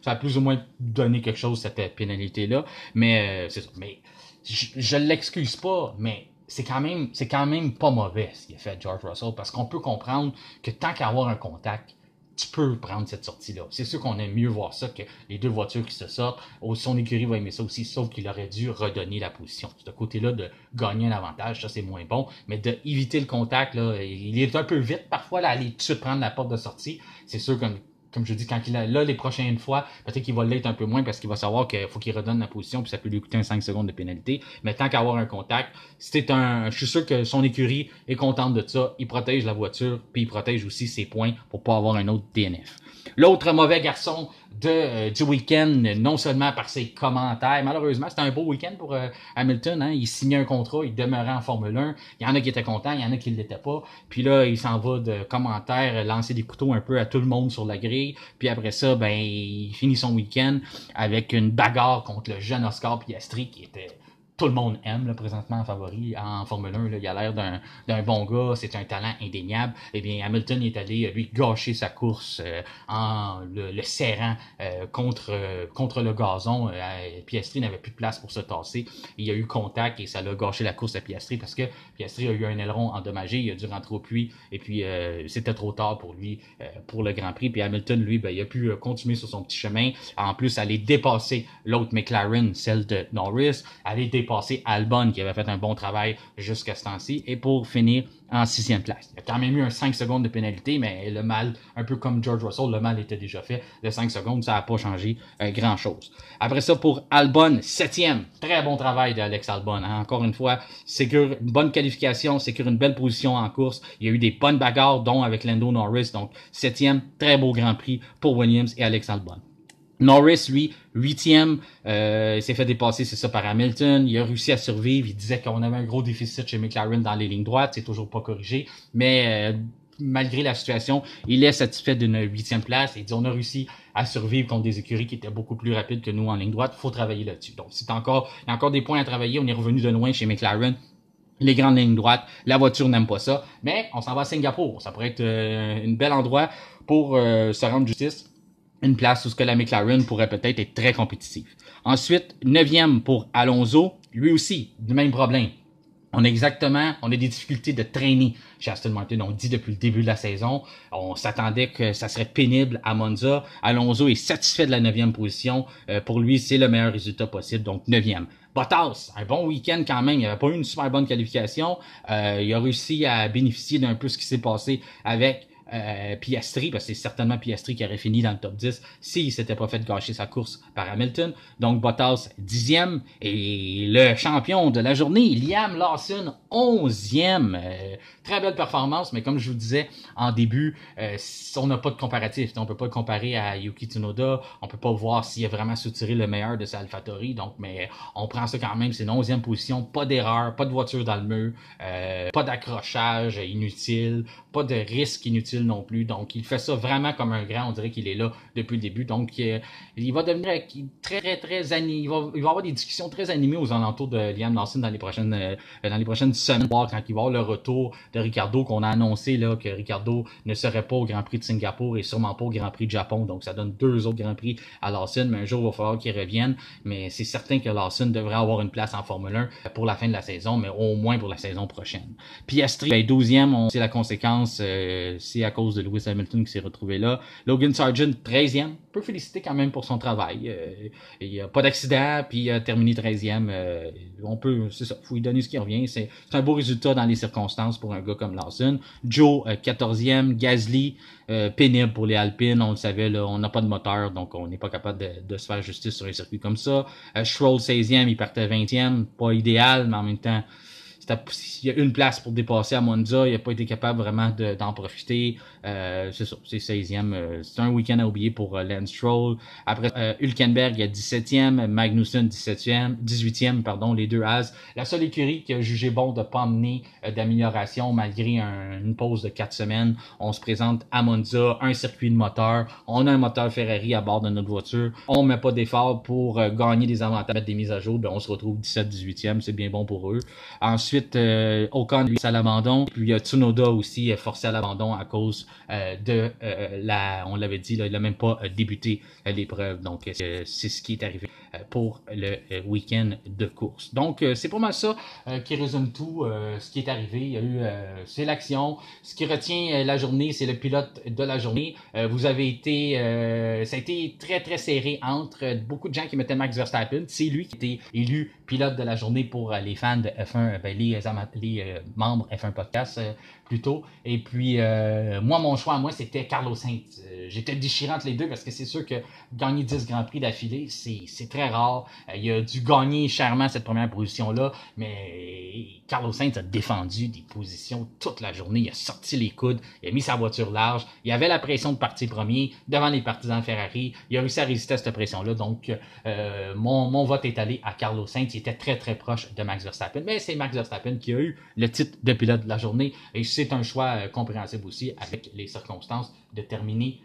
Speaker 1: a plus ou moins donné quelque chose, cette pénalité-là. Mais c'est ça. Mais je l'excuse pas, mais c'est quand même pas mauvais ce qu'il a fait George Russell, parce qu'on peut comprendre que tant qu'à avoir un contact, tu peux prendre cette sortie-là. C'est sûr qu'on aime mieux voir ça que les 2 voitures qui se sortent. Son écurie va aimer ça aussi, sauf qu'il aurait dû redonner la position. Ce côté-là de gagner un avantage, ça c'est moins bon. Mais d'éviter le contact, là, il est un peu vite parfois là, aller tout de suite prendre la porte de sortie. C'est sûr comme je dis, quand il a là les prochaines fois, peut-être qu'il va l'être un peu moins parce qu'il va savoir qu'il faut qu'il redonne la position puis ça peut lui coûter un 5 secondes de pénalité. Mais tant qu'à avoir un contact, je suis sûr que son écurie est contente de ça. Il protège la voiture puis il protège aussi ses points pour pas avoir un autre DNF. L'autre mauvais garçon du week-end, non seulement par ses commentaires, malheureusement, c'était un beau week-end pour Hamilton, hein? Il signait un contrat, il demeurait en Formule 1, il y en a qui étaient contents, il y en a qui ne l'étaient pas, puis là, il s'en va de commentaires, lancer des couteaux un peu à tout le monde sur la grille, puis après ça, ben, il finit son week-end avec une bagarre contre le jeune Oscar Piastri qui était... Tout le monde aime, là, présentement, en favori, en Formule 1, là, il a l'air d'un bon gars, c'est un talent indéniable. Eh bien, Hamilton est allé, lui, gâcher sa course en le serrant contre le gazon. Piastri n'avait plus de place pour se tasser. Il y a eu contact et ça l'a gâché la course à Piastri parce que Piastri a eu un aileron endommagé, il a dû rentrer au puits et puis c'était trop tard pour lui pour le Grand Prix. Puis Hamilton, lui, ben, il a pu continuer sur son petit chemin, en plus aller dépasser l'autre McLaren, celle de Norris, aller dépasser dépasser Albon qui avait fait un bon travail jusqu'à ce temps-ci et pour finir en 6e place. Il a quand même eu un 5 secondes de pénalité, mais le mal, un peu comme George Russell, le mal était déjà fait. Le 5 secondes, ça n'a pas changé grand-chose. Après ça, pour Albon, 7e. Très bon travail d'Alex Albon. Hein. Encore une fois, sécure une bonne qualification, sécure une belle position en course. Il y a eu des bonnes bagarres, dont avec Lando Norris. Donc, 7e, très beau Grand Prix pour Williams et Alex Albon. Norris, lui, 8e, il s'est fait dépasser, c'est ça, par Hamilton. Il a réussi à survivre. Il disait qu'on avait un gros déficit chez McLaren dans les lignes droites. C'est toujours pas corrigé. Mais malgré la situation, il est satisfait d'une 8e place. Il dit, on a réussi à survivre contre des écuries qui étaient beaucoup plus rapides que nous en ligne droite. Faut travailler là-dessus. Donc, il y a encore des points à travailler. On est revenu de loin chez McLaren. Les grandes lignes droites, la voiture n'aime pas ça. Mais on s'en va à Singapour. Ça pourrait être un bel endroit pour se rendre justice. Une place où ce que la McLaren pourrait peut-être être très compétitive. Ensuite, 9e pour Alonso. Lui aussi, le même problème. On a des difficultés de traîner chez Aston Martin. On dit depuis le début de la saison. On s'attendait que ça serait pénible à Monza. Alonso est satisfait de la 9e position. Pour lui, c'est le meilleur résultat possible. Donc, 9e. Bottas, un bon week-end quand même. Il n'avait pas eu une super bonne qualification. Il a réussi à bénéficier d'un peu ce qui s'est passé avec Piastri, parce que c'est certainement Piastri qui aurait fini dans le top 10 s'il s'était pas fait gâcher sa course par Hamilton. Donc Bottas 10e et le champion de la journée, Liam Lawson 11e. Très belle performance, mais comme je vous disais en début, on n'a pas de comparatif. On peut pas le comparer à Yuki Tsunoda. On peut pas voir s'il a vraiment soutiré le meilleur de sa AlphaTauri. Donc, mais on prend ça quand même. C'est une 11e position, pas d'erreur, pas de voiture dans le mur, pas d'accrochage inutile, pas de risque inutile non plus. Donc, il fait ça vraiment comme un grand. On dirait qu'il est là depuis le début. Donc, il va devenir très animé. Il va avoir des discussions très animées aux alentours de Liam Lawson dans les prochaines semaines, quand il va avoir le retour de Ricardo, qu'on a annoncé là que Ricardo ne serait pas au Grand Prix de Singapour et sûrement pas au Grand Prix de Japon. Donc, ça donne 2 autres Grands Prix à Lawson. Mais un jour, il va falloir qu'il revienne. Mais c'est certain que Lawson devrait avoir une place en Formule 1 pour la fin de la saison, mais au moins pour la saison prochaine. Piastri, 12e, c'est la conséquence. C'est à cause de Lewis Hamilton qui s'est retrouvé là. Logan Sargent, 13e. On peut féliciter quand même pour son travail. Il n'y a pas d'accident, puis il a terminé 13e. C'est ça, faut lui donner ce qui revient. C'est un beau résultat dans les circonstances pour un gars comme Lawson. Joe, 14e. Gasly, pénible pour les Alpines. On le savait, là, on n'a pas de moteur, donc on n'est pas capable de se faire justice sur un circuit comme ça. Stroll, 16e, il partait 20e. Pas idéal, mais en même temps, il y a une place pour dépasser à Monza, il n'a pas été capable vraiment d'en profiter. C'est ça, c'est 16e. C'est un week-end à oublier pour Lance Stroll. Après, Hülkenberg, il y a 17e, Magnussen 18e, pardon, les deux As. La seule écurie qui a jugé bon de pas emmener d'amélioration malgré une pause de 4 semaines. On se présente à Monza, un circuit de moteur. On a un moteur Ferrari à bord de notre voiture. On met pas d'effort pour gagner des avantages, mettre des mises à jour. Ben, on se retrouve 17-18e, c'est bien bon pour eux. Ensuite, Ocon, lui, à l'abandon. Puis Tsunoda aussi forcé à l'abandon à cause on l'avait dit, là, il n'a même pas débuté l'épreuve. Donc, c'est ce qui est arrivé pour le week-end de course. Donc, c'est pas mal ça qui résume tout ce qui est arrivé. Il y a eu, c'est l'action. Ce qui retient la journée, c'est le pilote de la journée. Vous avez été, ça a été très, très serré entre beaucoup de gens qui mettaient Max Verstappen. C'est lui qui était élu pilote de la journée pour les fans de F1, les membres F1 Podcast plutôt. Et puis, moi, mon choix, c'était Carlos Sainz. J'étais déchirant entre les deux parce que c'est sûr que gagner 10 Grands Prix d'affilée, c'est très rare. Il a dû gagner chèrement cette première position-là, mais Carlos Sainz a défendu des positions toute la journée. Il a sorti les coudes, il a mis sa voiture large, il avait la pression de partir premier devant les partisans Ferrari. Il a réussi à résister à cette pression-là. Donc, mon vote est allé à Carlos Sainz. Il était très, très proche de Max Verstappen. Mais c'est Max Verstappen qui a eu le titre de pilote de la journée. Et c'est un choix compréhensible aussi avec les circonstances de terminer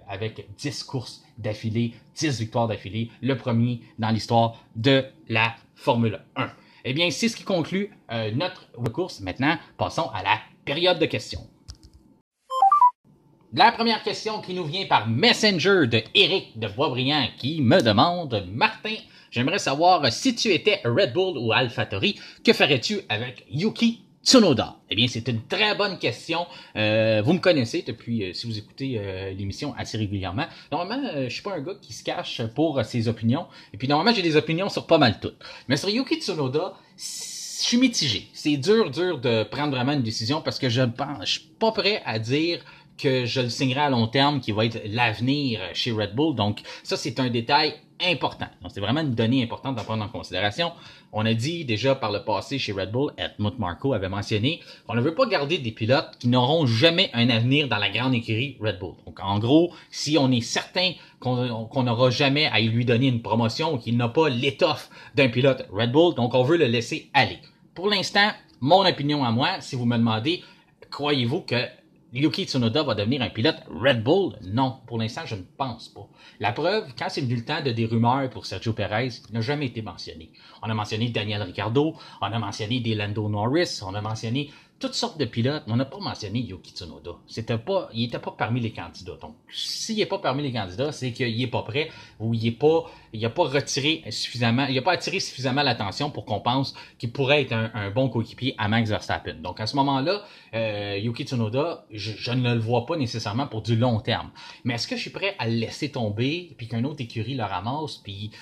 Speaker 1: avec 10 courses d'affilée, 10 victoires d'affilée, le premier dans l'histoire de la Formule 1. Eh bien, c'est ce qui conclut notre course. Maintenant, passons à la période de questions. La première question qui nous vient par Messenger de Éric de Boisbriand qui me demande « Martin, j'aimerais savoir si tu étais Red Bull ou AlphaTauri, que ferais-tu avec Yuki Tsunoda? Eh bien, c'est une très bonne question. Vous me connaissez depuis, si vous écoutez l'émission assez régulièrement. Normalement, je suis pas un gars qui se cache pour ses opinions. Et puis, normalement, j'ai des opinions sur pas mal tout. Mais sur Yuki Tsunoda, je suis mitigé. C'est dur de prendre vraiment une décision parce que je suis pas prêt à dire que je le signerai à long terme, qui va être l'avenir chez Red Bull. Donc, ça, c'est un détail important. Donc, c'est vraiment une donnée importante à prendre en considération. On a dit déjà par le passé chez Red Bull, Helmut Marko avait mentionné qu'on ne veut pas garder des pilotes qui n'auront jamais un avenir dans la grande écurie Red Bull. Donc, en gros, si on est certain qu'on n'aura jamais à lui donner une promotion ou qu'il n'a pas l'étoffe d'un pilote Red Bull, donc on veut le laisser aller. Pour l'instant, mon opinion à moi, si vous me demandez, croyez-vous que Yuki Tsunoda va devenir un pilote Red Bull? Non, pour l'instant, je ne pense pas. La preuve, quand c'est venu le temps de des rumeurs pour Sergio Perez, il n'a jamais été mentionné. On a mentionné Daniel Ricciardo, on a mentionné des Lando Norris, on a mentionné toutes sortes de pilotes, mais on n'a pas mentionné Yuki Tsunoda. Il n'était pas parmi les candidats. Donc, s'il n'est pas parmi les candidats, c'est qu'il n'est pas prêt ou il n'a pas retiré suffisamment, il n'a pas attiré suffisamment l'attention pour qu'on pense qu'il pourrait être un bon coéquipier à Max Verstappen. Donc, à ce moment-là, Yuki Tsunoda, je ne le vois pas nécessairement pour du long terme. Mais est-ce que je suis prêt à le laisser tomber, puis qu'un autre écurie le ramasse, puis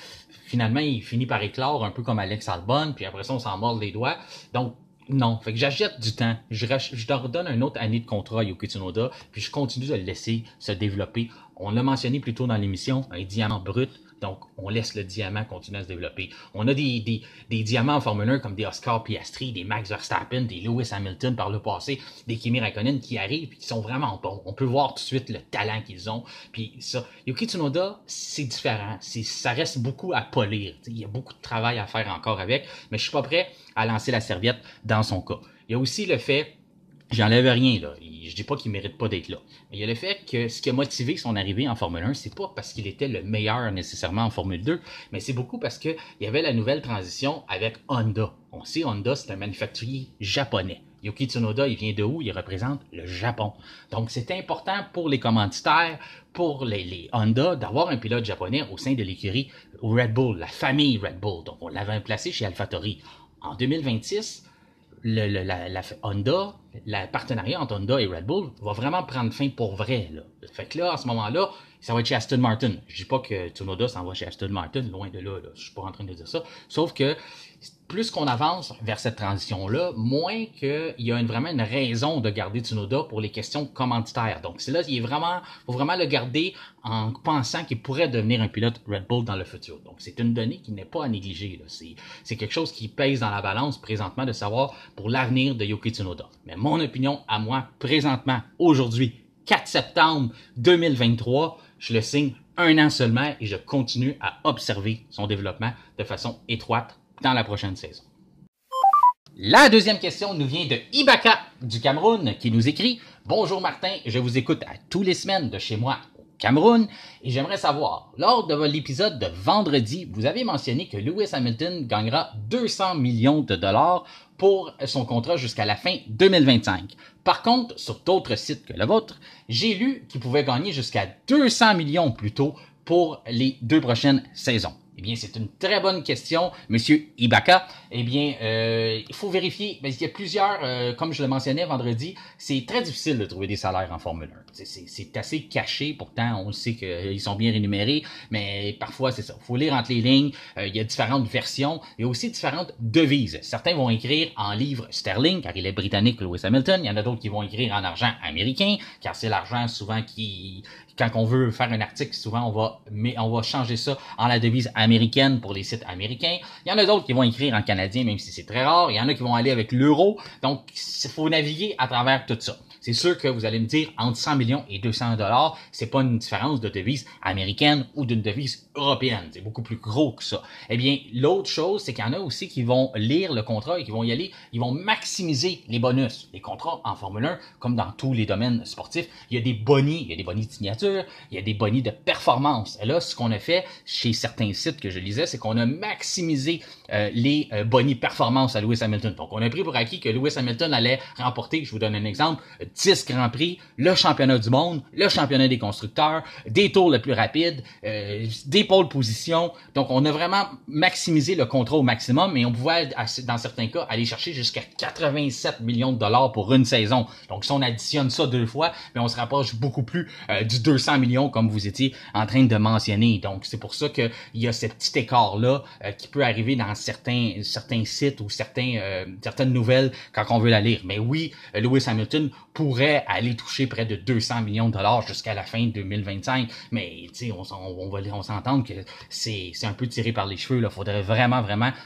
Speaker 1: finalement, il finit par éclore un peu comme Alex Albon, puis après ça, on s'en mord les doigts. Donc, non, fait que j'achète du temps. Je leur donne une autre année de contrat à Yuki Tsunoda, puis je continue de le laisser se développer. On l'a mentionné plus tôt dans l'émission, un diamant brut. Donc, on laisse le diamant continuer à se développer. On a des diamants en Formule 1 comme des Oscar Piastri, des Max Verstappen, des Lewis Hamilton par le passé, des Kimi Räikkönen qui arrivent et qui sont vraiment bons. On peut voir tout de suite le talent qu'ils ont. Puis ça, Yuki Tsunoda, c'est différent. Ça reste beaucoup à polir. Il y a beaucoup de travail à faire encore avec, mais je suis pas prêt à lancer la serviette dans son cas. Il y a aussi le fait, j'enlève rien, là. Je dis pas qu'il mérite pas d'être là. Mais il y a le fait que ce qui a motivé son arrivée en Formule 1, c'est pas parce qu'il était le meilleur nécessairement en Formule 2, mais c'est beaucoup parce que il y avait la nouvelle transition avec Honda. On sait, Honda, c'est un manufacturier japonais. Yuki Tsunoda, il vient de où? Il représente le Japon. Donc, c'est important pour les commanditaires, pour les Honda, d'avoir un pilote japonais au sein de l'écurie Red Bull, la famille Red Bull. Donc, on l'avait placé chez AlphaTauri. En 2026, la Honda, le partenariat entre Honda et Red Bull va vraiment prendre fin pour vrai, là. Fait que là, à ce moment-là, ça va être chez Aston Martin. Je dis pas que Tsunoda s'en va chez Aston Martin, loin de là, je suis pas en train de dire ça. Sauf que plus qu'on avance vers cette transition-là, moins qu'il y a vraiment une raison de garder Tsunoda pour les questions commanditaires. Donc, c'est là, faut vraiment le garder en pensant qu'il pourrait devenir un pilote Red Bull dans le futur. Donc, c'est une donnée qui n'est pas à négliger, là. C'est quelque chose qui pèse dans la balance présentement de savoir pour l'avenir de Yuki Tsunoda. Mais mon opinion à moi, présentement, aujourd'hui, 4 septembre 2023, je le signe 1 an seulement et je continue à observer son développement de façon étroite dans la prochaine saison. La deuxième question nous vient de Ibaka du Cameroun qui nous écrit « Bonjour Martin, je vous écoute à tous les semaines de chez moi au Cameroun et j'aimerais savoir, lors de l'épisode de vendredi, vous avez mentionné que Lewis Hamilton gagnera 200 millions de dollars pour son contrat jusqu'à la fin 2025. Par contre, sur d'autres sites que le vôtre, j'ai lu qu'il pouvait gagner jusqu'à 200 millions plus tôt pour les 2 prochaines saisons. Eh bien, c'est une très bonne question, Monsieur Ibaka. Eh bien, il faut vérifier. Il y a plusieurs, comme je le mentionnais vendredi, c'est très difficile de trouver des salaires en Formule 1. C'est assez caché, pourtant, on sait qu'ils sont bien rémunérés, mais parfois, c'est ça. Il faut lire entre les lignes. Il y a différentes versions. Il y a aussi différentes devises. Certains vont écrire en livres sterling, car il est britannique, Lewis Hamilton. Il y en a d'autres qui vont écrire en argent américain, car c'est l'argent souvent quand on veut faire un article, souvent on va changer ça en la devise américaine pour les sites américains. Il y en a d'autres qui vont écrire en canadien, même si c'est très rare. Il y en a qui vont aller avec l'euro. Donc, il faut naviguer à travers tout ça. C'est sûr que vous allez me dire, entre 100 millions et 200 $, c'est pas une différence de devise américaine ou d'une devise européenne. C'est beaucoup plus gros que ça. Eh bien, l'autre chose, c'est qu'il y en a aussi qui vont lire le contrat et qui vont y aller, ils vont maximiser les bonus. Les contrats en Formule 1, comme dans tous les domaines sportifs, il y a des bonus de signature, il y a des bonus de performance. Et là, ce qu'on a fait chez certains sites que je lisais, c'est qu'on a maximisé les bonus performance à Lewis Hamilton. Donc, on a pris pour acquis que Lewis Hamilton allait remporter, je vous donne un exemple, 10 Grands Prix, le championnat du monde, le championnat des constructeurs, des tours le plus rapides, des pôles position. Donc, on a vraiment maximisé le contrat au maximum et on pouvait, dans certains cas, aller chercher jusqu'à 87 millions de dollars pour une saison. Donc, si on additionne ça 2 fois, on se rapproche beaucoup plus du 200 millions comme vous étiez en train de mentionner. Donc, c'est pour ça qu'il y a ce petit écart-là qui peut arriver dans certains sites ou certaines nouvelles quand on veut la lire. Mais oui, Lewis Hamilton pourrait aller toucher près de 200 millions de dollars jusqu'à la fin de 2025. Mais, tu sais, on s'entend que c'est un peu tiré par les cheveux, là. Faudrait vraiment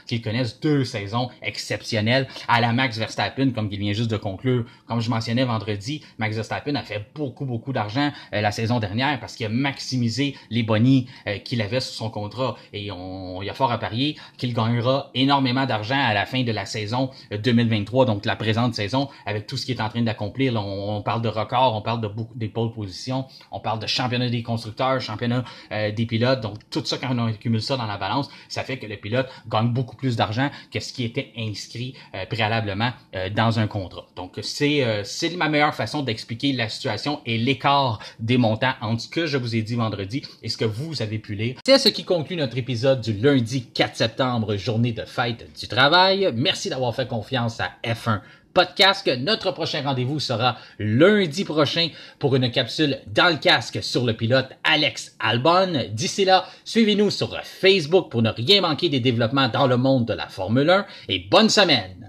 Speaker 1: qu'il connaisse 2 saisons exceptionnelles à la Max Verstappen, comme il vient juste de conclure. Comme je mentionnais vendredi, Max Verstappen a fait beaucoup d'argent la saison dernière parce qu'il a maximisé les bonnies qu'il avait sur son contrat. Et il y a fort à parier qu'il gagnera énormément d'argent à la fin de la saison 2023, donc la présente saison, avec tout ce qu'il est en train d'accomplir. Là, on parle de records, on parle de des pole positions, on parle de championnat des constructeurs, championnat des pilotes. Donc, tout ça, quand on accumule ça dans la balance, ça fait que le pilote gagne beaucoup plus d'argent que ce qui était inscrit préalablement dans un contrat. Donc, c'est ma meilleure façon d'expliquer la situation et l'écart des montants entre ce que je vous ai dit vendredi et ce que vous avez pu lire. C'est ce qui conclut notre épisode du lundi 4 septembre, journée de fête du travail. Merci d'avoir fait confiance à F1 Podcast. Notre prochain rendez-vous sera lundi prochain pour une capsule dans le casque sur le pilote Alex Albon. D'ici là, suivez-nous sur Facebook pour ne rien manquer des développements dans le monde de la Formule 1 et bonne semaine!